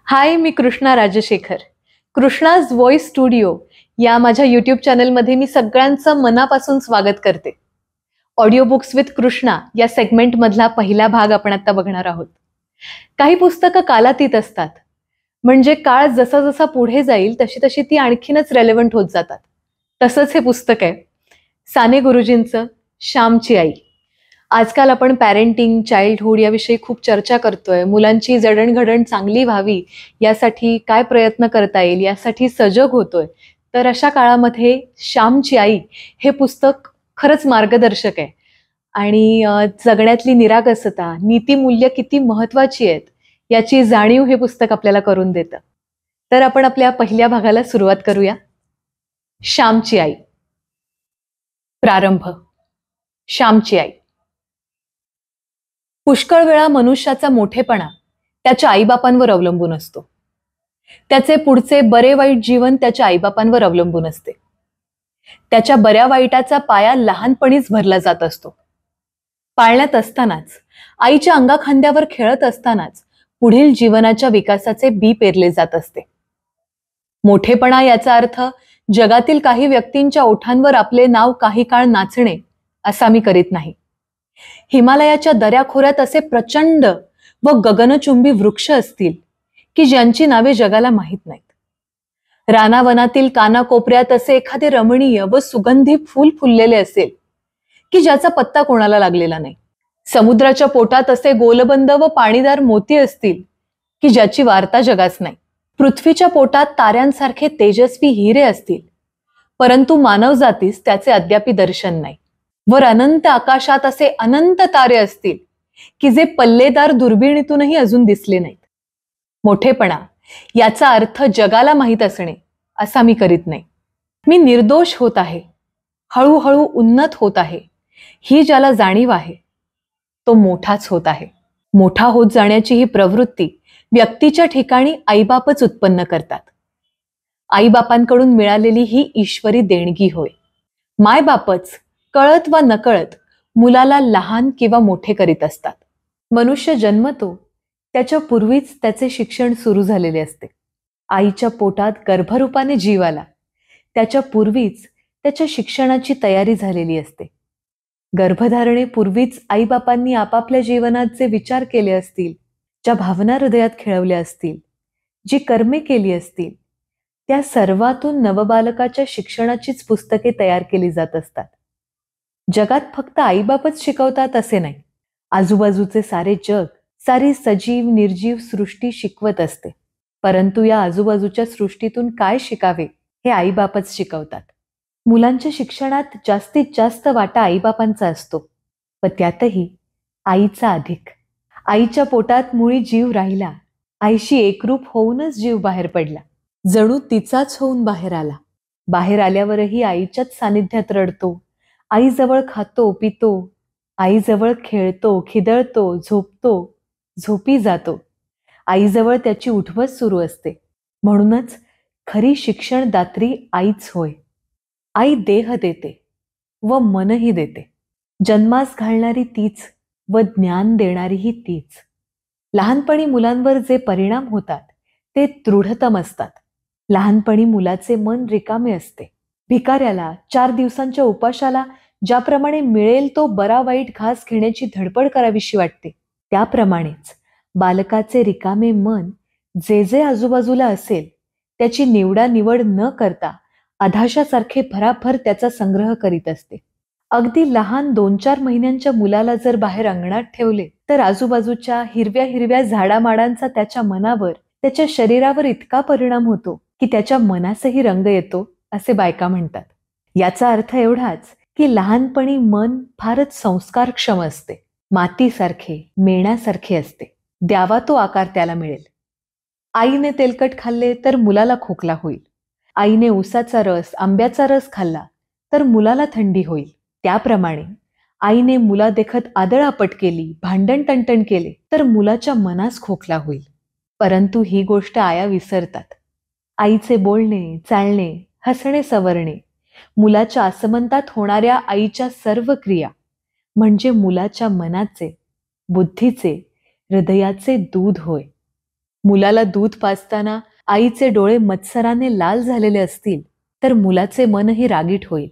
हाय, मी Krishna Rajshekhar. Krishna's voice studio या माझ्या YouTube चॅनलमध्ये मी सगळ्यांचं मनापासून स्वागत करते. ऑडिओ बुक्स विथ कृष्णा या सेगमेंटमधला पहिला भाग आपण आता बघणार आहोत. काही पुस्तकं कालातीत असतात, म्हणजे काळ जसा जसा पुढे जाईल तशी तशी ती आणखीनच रेलेव्हंट होत जातात. तसंच हे पुस्तक आहे साने गुरुजींचं श्यामची आई. आजकाल आपण पॅरेंटिंग, चाइल्डहुड याविषयी खूप चर्चा करतोय. मुलांची जडणघडण चांगली व्हावी यासाठी काय प्रयत्न करता येईल यासाठी सजग होतोय. तर अशा काळामध्ये श्यामची आई हे पुस्तक खरंच मार्गदर्शक आहे. आणि जगण्यातली निरागसता, नीतिमूल्य किती महत्वाची आहेत याची जाणीव हे पुस्तक आपल्याला करून देतं. तर आपण आपल्या पहिल्या भागाला सुरुवात करूया. श्यामची आई. प्रारंभ. श्यामची आई. पुष्कळ वेळा मनुष्याचा मोठेपणा त्याच्या आईबापांवर अवलंबून असतो. त्याचे पुढचे बरे वाईट जीवन त्याच्या आईबापांवर अवलंबून असते. त्याच्या बऱ्या वाईटाचा पाया लहानपणीच भरला जात असतो. पाळण्यात असतानाच, आईच्या अंगाखांद्यावर खेळत असतानाच पुढील जीवनाच्या विकासाचे बी पेरले जात असते. मोठेपणा याचा अर्थ जगातील काही व्यक्तींच्या ओठांवर आपले नाव काही काळ नाचणे असा मी करीत नाही. हिमालयाच्या दऱ्याखोऱ्यात असे प्रचंड व गगनचुंबी वृक्ष असतील की ज्यांची नावे जगाला माहीत नाहीत. रानावनातील कानाकोपऱ्यात असे एखादे रमणीय व सुगंधी फूल फुललेले असेल की ज्याचा पत्ता कोणाला लागलेला नाही. समुद्राच्या पोटात असे गोलबंद व पाणीदार मोती असतील की ज्याची वार्ता जगास नाही. पृथ्वीच्या पोटात ताऱ्यांसारखे तेजस्वी हिरे असतील, परंतु मानवजातीस त्याचे अद्यापी दर्शन नाही. वर अनंत आकाशात असे अनंत तारे असतील की जे पल्लेदार दुर्बिणीतूनही अजून दिसले नाहीत. मोठेपणा याचा अर्थ जगाला माहीत असणे असा मी करीत नाही. मी निर्दोष होत आहे, हळूहळू उन्नत होत आहे, ही ज्याला जाणीव आहे तो मोठाच होत आहे. मोठा होत जाण्याची ही प्रवृत्ती व्यक्तीच्या ठिकाणी आईबापच उत्पन्न करतात. आईबापांकडून मिळालेली ही ईश्वरी देणगी होय. मायबापच कळत वा नकळत मुलाला लहान किंवा मोठे करीत असतात. मनुष्य जन्मतो त्याच्या पूर्वीच त्याचे शिक्षण सुरू झालेले असते. आईच्या पोटात गर्भरूपाने जीव आला त्याच्या पूर्वीच त्याच्या शिक्षणाची तयारी झालेली असते. गर्भधारणेपूर्वीच आईबापांनी आपापल्या जीवनात जे विचार केले असतील, ज्या भावना हृदयात खेळवल्या असतील, जी कर्मे केली असतील, त्या सर्वातून नवबालकाच्या शिक्षणाचीच पुस्तके तयार केली जात असतात. जगात फक्त आईबापच शिकवतात असे नाही. आजूबाजूचे सारे जग, सारी सजीव निर्जीव सृष्टी शिकवत असते. परंतु या आजूबाजूच्या सृष्टीतून काय शिकावे हे आईबापच शिकवतात. मुलांच्या शिक्षणात जास्तीत जास्त वाटा आईबापांचा असतो, व त्यातही आईचा अधिक. आईच्या पोटात मुळी जीव राहिला, आईशी एकरूप होऊनच जीव बाहेर पडला, जणू तिचाच होऊन बाहेर आला. बाहेर आल्यावरही आईच्याच सानिध्यात रडतो, आईजवळ खातो पितो, आईजवळ खेळतो, खिदळतो, झोपतो, झोपी जातो. आईजवळ त्याची उठवस सुरू असते. म्हणूनच खरी शिक्षणदात्री आईच होय. आई देह देते व मनही देते. जन्मास घालणारी तीच व ज्ञान देणारीही तीच. लहानपणी मुलांवर जे परिणाम होतात ते दृढतम असतात. लहानपणी मुलाचे मन रिकामे असते. भिकाऱ्याला 4 दिवसांच्या उपाशाला ज्याप्रमाणे मिळेल तो बरा वाईट घास घेण्याची धडपड करावीशी वाटते, त्याप्रमाणेच बालकाचे रिकामे मन जे जे आजूबाजूला असेल त्याची निवडानिवड न करता अधाशासारखे भराभर त्याचा संग्रह करीत असते. अगदी लहान 2-4 महिन्यांच्या मुलाला जर बाहेर अंगणात ठेवले तर आजूबाजूच्या हिरव्या हिरव्या झाडामाडांचा त्याच्या मनावर, त्याच्या शरीरावर इतका परिणाम होतो की त्याच्या मनासही रंग येतो असे बायका म्हणतात. याचा अर्थ एवढाच की लहानपणी मन फारच संस्कारक्षम असते. मातीसारखे, मेणासारखे असते. द्यावा तो आकार त्याला मिळेल. आईने तेलकट खाल्ले तर मुलाला खोकला होईल. आईने उसाचा रस, आंब्याचा रस खाल्ला तर मुलाला थंडी होईल. त्याप्रमाणे आईने मुलादेखत आदळआपट केली, भांडण टणटण केले तर मुलाच्या मनास खोकला होईल. परंतु ही गोष्ट आया विसरतात. आईचे बोलणे, चालणे, हसणे, सवरणे, मुलाच्या आसमंतात होणाऱ्या आईच्या सर्व क्रिया म्हणजे मुलाच्या मनाचे, बुद्धीचे, हृदयाचे दूध होय. मुलाला दूध पाजताना आईचे डोळे मत्सराने लाल झालेले असतील तर मुलाचे मनही रागीट होईल.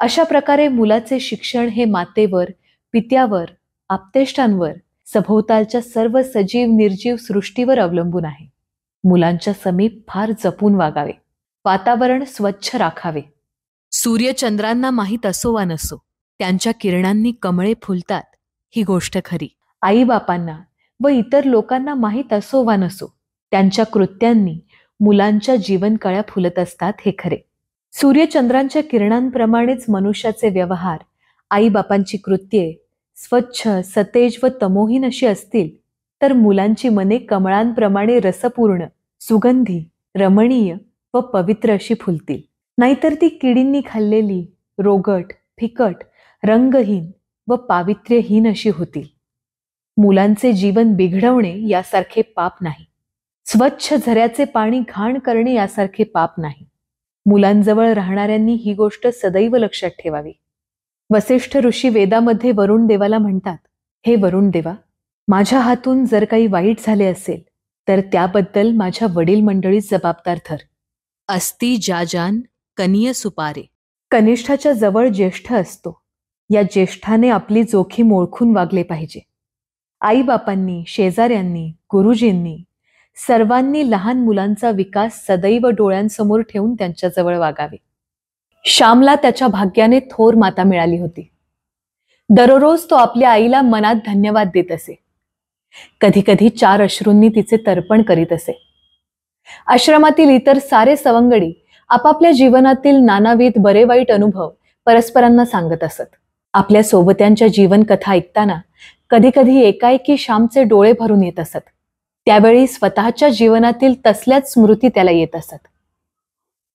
अशा प्रकारे मुलाचे शिक्षण हे मातेवर, पित्यावर, आप्तेष्टांवर, सभोवतालच्या सर्व सजीव निर्जीव सृष्टीवर अवलंबून आहे. मुलांच्या समीप फार जपून वागावे. वातावरण स्वच्छ राखावे. सूर्यचंद्रांना माहीत असो वा नसो, त्यांच्या किरणांनी कमळे फुलतात ही गोष्ट खरी. आईबापांना व इतर लोकांना माहीत असो वा नसो, त्यांच्या कृत्यांनी मुलांच्या जीवनकळ्या फुलत असतात हे खरे. सूर्यचंद्रांच्या किरणांप्रमाणेच मनुष्याचे व्यवहार, आईबापांची कृत्ये स्वच्छ, सतेज व तमोहीन अशी असतील तर मुलांची मने कमळांप्रमाणे रसपूर्ण, सुगंधी, रमणीय व पवित्र अशी फुलतील. नाहीतर ती किडींनी खाल्लेली, रोगट, फिकट, रंगहीन व पावित्र्यहीन अशी होतील. मुलांचे जीवन बिघडवणे यासारखे पाप नाही. स्वच्छ झऱ्याचे पाणी घाण करणे यासारखे पाप नाही. मुलांजवळ राहणाऱ्यांनी ही गोष्ट सदैव लक्षात ठेवावी. वसिष्ठ ऋषी वेदामध्ये वरुण देवाला म्हणतात, हे वरुण देवा, माझ्या हातून जर काही वाईट झाले असेल तर त्याबद्दल माझ्या वडील मंडळीच जबाबदार धर. अस्ति जाजान कनीय सुपारे. कनिष्ठाच्या जवळ ज्येष्ठ असतो. या ज्येष्ठाने आपली जोखीम ओळखून वागले पाहिजे. आईबापांनी, शेजाऱ्यांनी, गुरुजींनी सर्वांनी लहान मुलांचा विकास सदैव डोळ्यांसमोर ठेवून त्यांच्याजवळ वागावे. श्यामला त्याच्या भाग्याने थोर माता मिळाली होती. दररोज तो आपल्या आईला मनात धन्यवाद देत असे. कधी कधी 4 अश्रूंनी तिचे तर्पण करीत असे. आश्रमातील इतर सारे सवंगडी आपापल्या जीवनातील नानाविध बरे वाईट अनुभव परस्परांना सांगत असत. आपल्या सोबत्यांच्या जीवनकथा ऐकताना कधी कधी एकाएकी श्यामचे डोळे भरून येत असत. त्यावेळी स्वतःच्या जीवनातील तसल्याच स्मृती त्याला येत असत.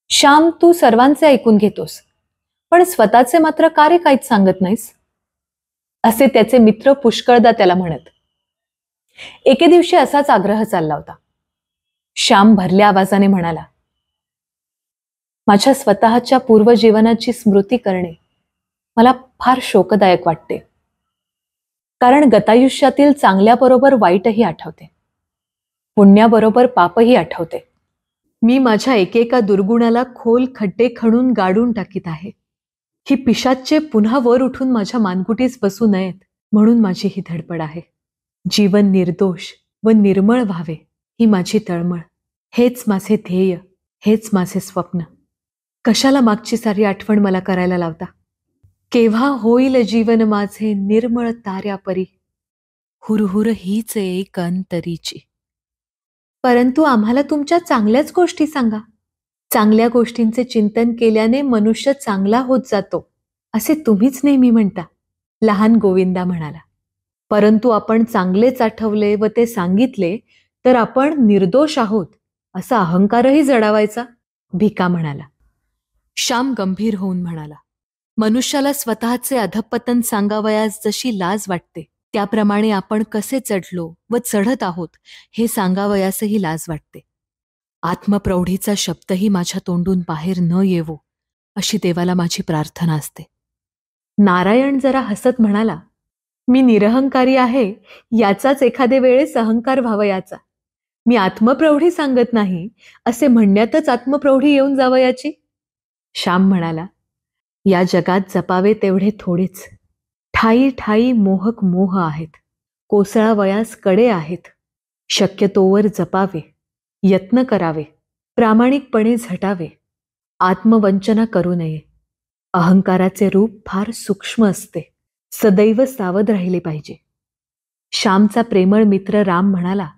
श्याम, तू सर्वांचे ऐकून घेतोस, पण स्वतःचे मात्र का रे काहीच सांगत नाहीस, असे त्याचे मित्र पुष्कळदा त्याला म्हणत. एके दिवशी असाच आग्रह चालला होता. श्याम भरल्या आवाजाने म्हणाला, माझ्या स्वतःच्या पूर्वजीवनाची स्मृती करणे मला फार शोकदायक वाटते. कारण गतायुष्यातील चांगल्याबरोबर वाईटही आठवते, पुण्याबरोबर पापही आठवते. मी माझ्या एकेका दुर्गुणाला खोल खड्डे खणून गाडून टाकीत आहे. ही पिशाच्चे पुन्हा वर उठून माझ्या मानकुटीस बसू नयेत म्हणून माझी ही धडपड आहे. जीवन निर्दोष व निर्मळ व्हावे ही माझी तळमळ. हेच माझे ध्येय, हेच माझे स्वप्न. कशाला मागची सारी आठवण मला करायला लावता. केव्हा होईल जीवन माझे निर्मळ ताऱ्यापरी, हुरहुर हीच एक अंतरीची. परंतु आम्हाला तुमच्या चांगल्याच गोष्टी सांगा. चांगल्या गोष्टींचे चिंतन केल्याने मनुष्य चांगला होत जातो असे तुम्हीच नेहमी म्हणता, लहान गोविंदा म्हणाला. परंतु आपण चांगलेच आठवले व ते सांगितले तर आपण निर्दोष आहोत असा अहंकारही जडावायचा, भिका म्हणाला. श्याम गंभीर होऊन म्हणाला, मनुष्याला स्वतःचे अधःपतन सांगावयास जशी लाज वाटते त्याप्रमाणे आपण कसे चढलो व चढत आहोत हे सांगावयासही लाज वाटते. आत्मप्रौढीचा शब्दही माझ्या तोंडून बाहेर न येवो अशी देवाला माझी प्रार्थना असते. नारायण जरा हसत म्हणाला, मी निरहंकारी आहे याचाच एखादे वेळेस अहंकार व्हावयाचा. मी आत्मप्रौढी सांगत नाही असे म्हणण्यातच आत्मप्रौढी येऊन जावयाची. श्याम म्हणाला, या जगात जपावे तेवढे थोडेच. ठाई ठाई मोहक मोह आहेत. कोसळावयास कडे आहेत. शक्यतोवर जपावे, यत्न करावे, प्रामाणिकपणे झटावे. आत्मवंचना करू नये. अहंकाराचे रूप फार सूक्ष्म असते. सदैव सावध राहिले पाहिजे. श्यामचा प्रेमळ मित्र राम म्हणाला,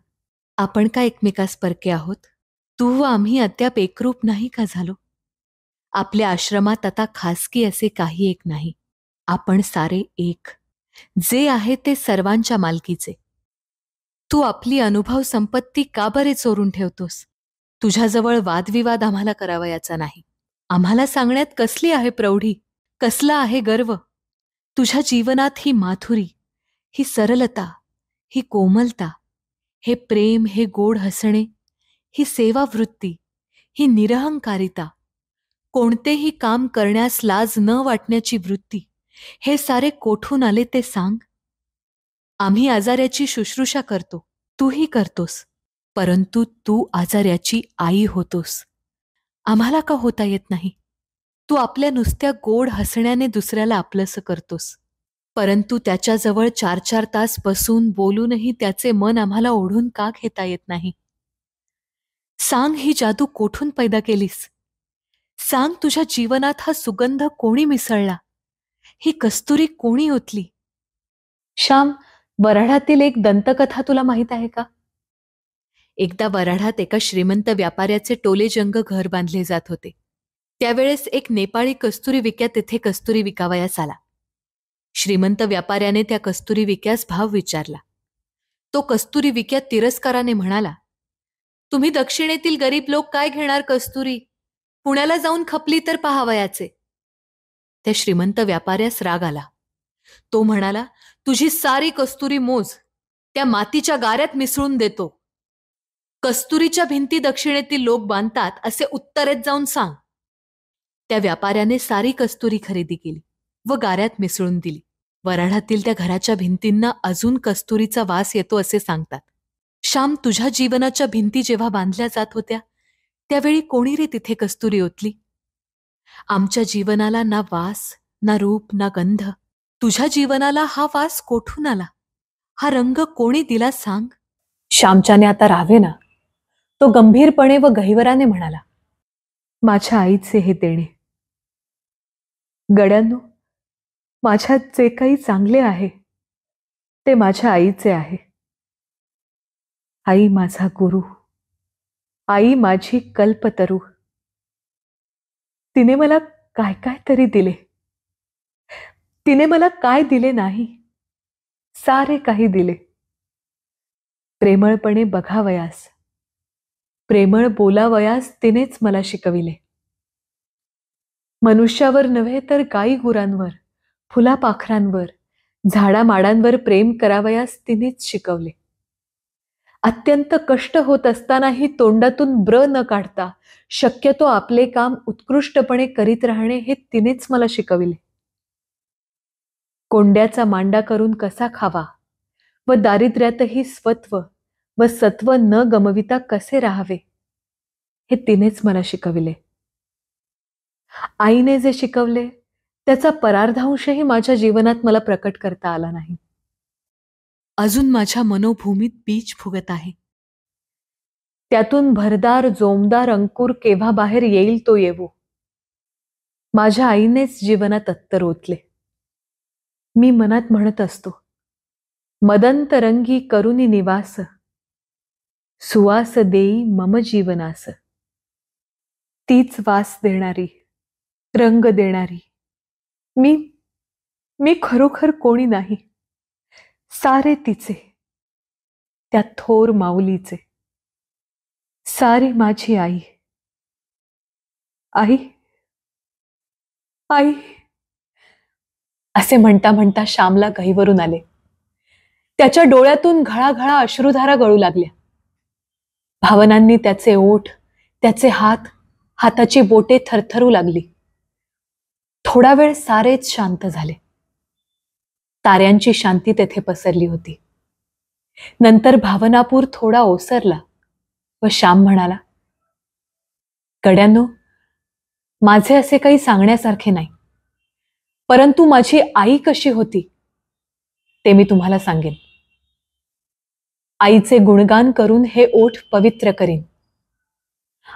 आपण का एकमेकास परके आहोत? तू व आम्ही अद्याप एकरूप नाही का झालो? आपल्या आश्रमात आता खासगी असे काही एक नाही. आपण सारे एक. जे आहे ते सर्वांच्या मालकीचे. तू आपली अनुभव संपत्ती का बरे चोरून ठेवतोस? तुझ्याजवळ वादविवाद आम्हाला करावयाचा नाही. आम्हाला सांगण्यात कसली आहे प्रौढी, कसला आहे गर्व? तुझ्या जीवनात ही माधुरी, ही सरलता, ही कोमलता, हे प्रेम, हे गोड हसणे, ही सेवावृत्ती, ही निरहंकारिता, कोणतेही काम करण्यास लाज न वाटण्याची वृत्ती, हे सारे कोठून आले ते सांग. आम्ही आजाऱ्याची शुश्रूषा करतो, तूही करतोस. परंतु तू आजाऱ्याची आई होतोस. आम्हाला का होता येत नाही? तू आपल्या नुसत्या गोड हसण्याने दुसऱ्याला आपलंसं करतोस, परंतु त्याच्याजवळ 4-4 तास बसून बोलूनही त्याचे मन आम्हाला ओढून का घेता येत नाही? सांग, ही जादू कोठून पैदा केलीस? सांग, तुझ्या जीवनात हा सुगंध कोणी मिसळला? ही कस्तुरी कोणी ओतली? श्याम, वऱ्हाडातील एक दंतकथा तुला माहीत आहे का? एकदा वऱ्हाडात एका श्रीमंत व्यापाऱ्याचे टोलेजंग घर बांधले जात होते. त्यावेळेस एक नेपाळी कस्तुरी विक्या तेथे कस्तुरी विकावयास आला. श्रीमंत व्यापाऱ्याने त्या कस्तुरी विक्यास भाव विचारला. तो कस्तुरी विक्या तिरस्काराने म्हणाला, तुम्ही दक्षिणेतील गरीब लोक काय घेणार कस्तुरी? पुण्याला जाऊन खपली तर पहावयाचे. त्या श्रीमंत व्यापाऱ्यास राग आला. तो म्हणाला, तुझी सारी कस्तुरी मोज, त्या मातीच्या गाऱ्यात मिसळून देतो. कस्तुरीच्या भिंती दक्षिणेतील लोक बांधतात असे उत्तरेत जाऊन सांग. त्या व्यापाऱ्याने सारी कस्तुरी खरेदी केली व गाऱ्यात मिसळून दिली. वऱ्हाडातील त्या घराच्या भिंतींना अजून कस्तुरीचा वास येतो असे सांगतात. श्याम, तुझ्या जीवनाच्या भिंती जेव्हा बांधल्या जात होत्या त्यावेळी कोणी रे तिथे कस्तुरी ओतली? आमच्या जीवनाला ना वास, ना रूप, ना गंध. तुझ्या जीवनाला हा वास कोठून आला? हा रंग कोणी दिला सांग? श्यामच्याने आता राहावे ना. तो गंभीरपणे व गहिवराने म्हणाला, माझ्या आईचे हे देणे. गड्यांनो, माझ्यात जे काही चांगले आहे ते माझ्या आईचे आहे. आई माझा गुरु, आई माझी कल्पतरू. तिने मला काय काय तरी दिले. तिने मला काय दिले नाही, सारे काही दिले. प्रेमळपणे बघावयास, प्रेमळ बोलावयास तिनेच मला शिकविले. मनुष्यावर नव्हे तर गाई गुरांवर, फुलापाखरांवर, झाडामाडांवर प्रेम करावयास तिनेच शिकवले. अत्यंत कष्ट होत असतानाही तोंडातून ब्र न काढता शक्यतो आपले काम उत्कृष्टपणे करीत राहणे हे तिनेच मला शिकविले. कोंड्याचा मांडा करून कसा खावा व दारिद्र्यातही स्वत्व व सत्व न गमविता कसे राहावे हे तिनेच मला शिकविले. आईने जे शिकवले त्याचा परार्धांशही माझ्या जीवनात मला प्रकट करता आला नाही. अजून माझ्या मनोभूमीत बीज फुगत आहे. त्यातून भरदार जोमदार अंकुर केव्हा बाहेर येईल तो येवो. माझ्या आईनेच जीवनात अत्तर ओतले. मी मनात म्हणत असतो, मदंत रंगी करुनी निवास, सुवास देई मम जीवनास. तीच वास देणारी, रंग देणारी मी खरोखर कोणी नाही. सारे तिचे, त्या थोर माऊलीचे. सारी माझी आई. आई आई असे म्हणता म्हणता श्यामला गहिवरून आले. त्याच्या डोळ्यातून घळाघळा अश्रुधारा गळू लागल्या. भावनांनी त्याचे ओठ, त्याचे हात, हाताची बोटे थरथरू लागली. थोडा वेळ सारेच शांत झाले. ताऱ्यांची शांती तेथे पसरली होती. नंतर भावनापूर थोडा ओसरला व श्याम म्हणाला, गड्यांनो, माझे असे काही सांगण्यासारखे नाही, परंतु माझी आई कशी होती ते मी तुम्हाला सांगेन. आईचे गुणगान करून हे ओठ पवित्र करीन.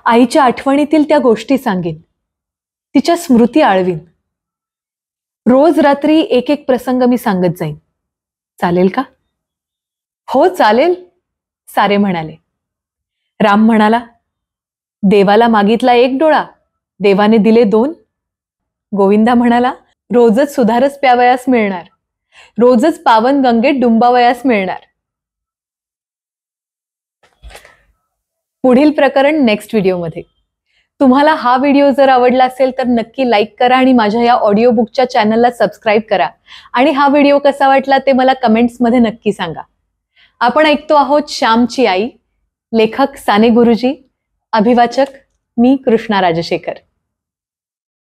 आईच्या आठवणीतील त्या गोष्टी सांगेन, तिच्या स्मृती आळवीन. रोज रात्री एक एक प्रसंग मी सांगत जाईन. चालेल का? हो चालेल, सारे म्हणाले. राम म्हणाला, देवाला मागितला 1 डोळा, देवाने दिले 2. गोविंदा म्हणाला, रोजच सुधारस प्यावयास मिळणार, रोजच पावन गंगेत डुंबावयास मिळणार. पुढील प्रकरण नेक्स्ट व्हिडिओमध्ये. तुम्हाला हा व्हिडिओ जर आवडला असेल तर नक्की लाईक करा आणि माझ्या या ऑडिओ बुकच्या चॅनलला सबस्क्राईब करा. आणि हा व्हिडिओ कसा वाटला ते मला कमेंट्समध्ये नक्की सांगा. आपण ऐकतो आहोत श्यामची आई. लेखक साने गुरुजी. अभिवाचक मी कृष्णा राजशेखर.